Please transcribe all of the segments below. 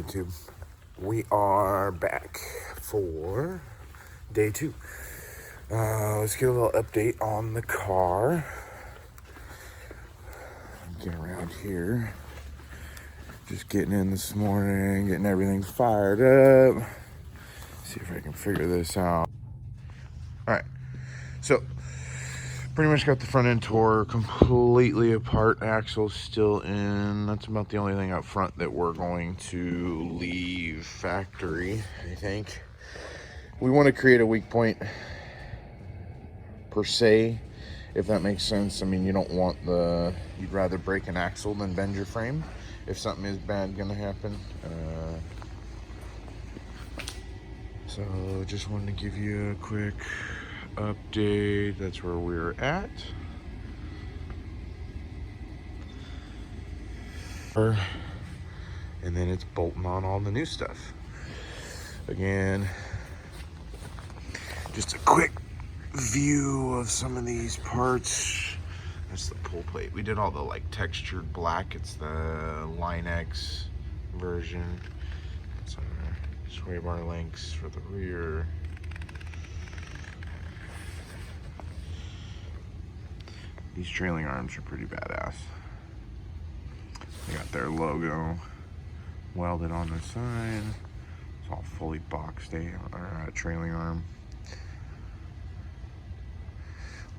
YouTube? We are back for day 2. Let's get a little update on the car. Get around here. Just getting in this morning, getting everything fired up. See if I can figure this out. Alright, so pretty much got the front end tore completely apart. Axle's still in. That's about the only thing up front that we're going to leave factory, I think. We want to create a weak point per se, if that makes sense. I mean, you don't want you'd rather break an axle than bend your frame if something is bad gonna happen. So just wanted to give you a quick update. That's where we're at. And then it's bolting on all the new stuff. Again, just a quick view of some of these parts. That's the pull plate. We did all the like textured black. It's the Line X version. It's our sway bar links for the rear. These trailing arms are pretty badass. They got their logo welded on the side. It's all fully boxed trailing arm.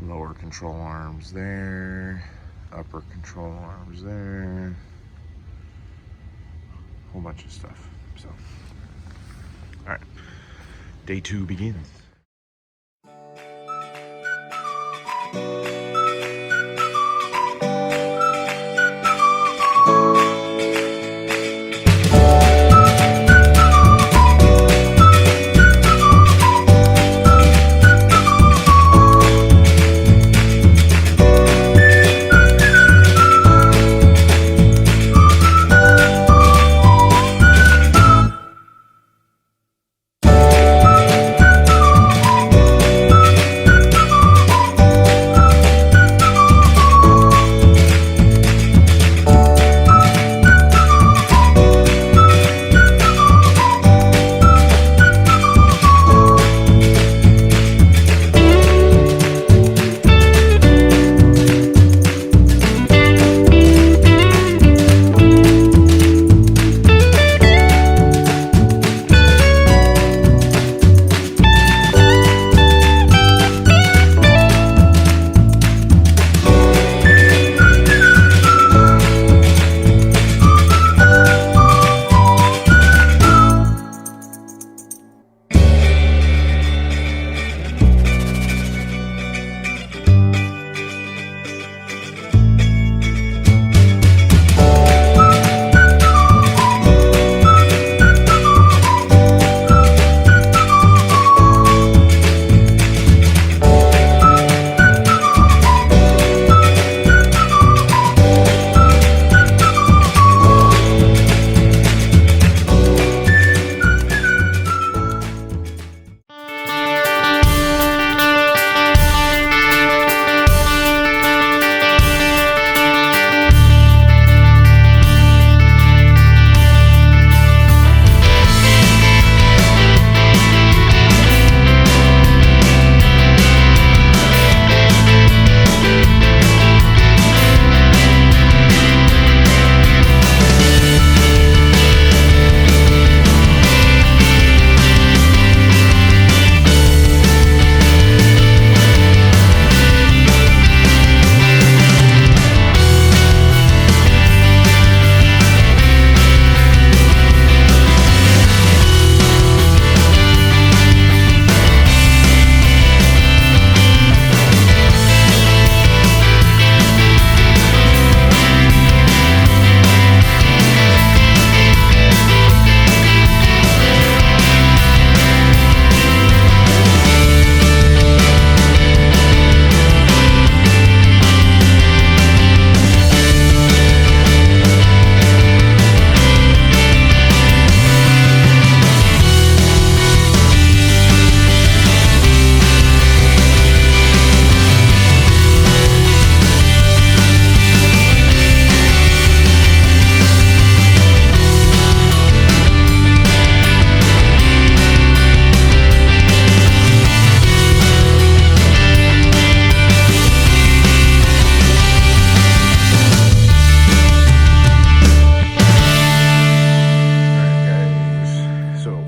Lower control arms there. Upper control arms there. Whole bunch of stuff. So, all right, day 2 begins.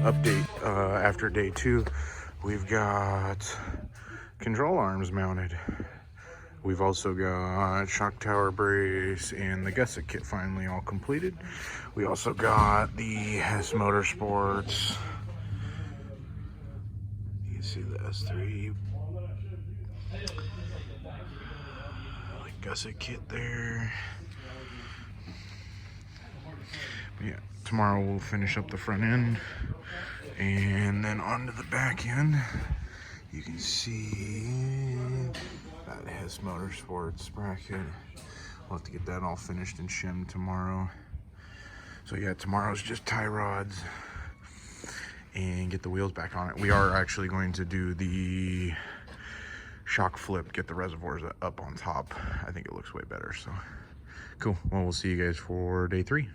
update after day 2. We've got control arms mounted. We've also got shock tower brace and the Gusset Kit finally all completed. We also got the HESS Motorsports. You can see the S3 like Gusset Kit there. But yeah, tomorrow we'll finish up the front end and then onto the back end. You can see that HESS Motorsports bracket. We'll have to get that all finished and shimmed tomorrow. So yeah, tomorrow's just tie rods and get the wheels back on it. We are actually going to do the shock flip, get the reservoirs up on top. I think it looks way better, so cool. Well, we'll see you guys for day 3.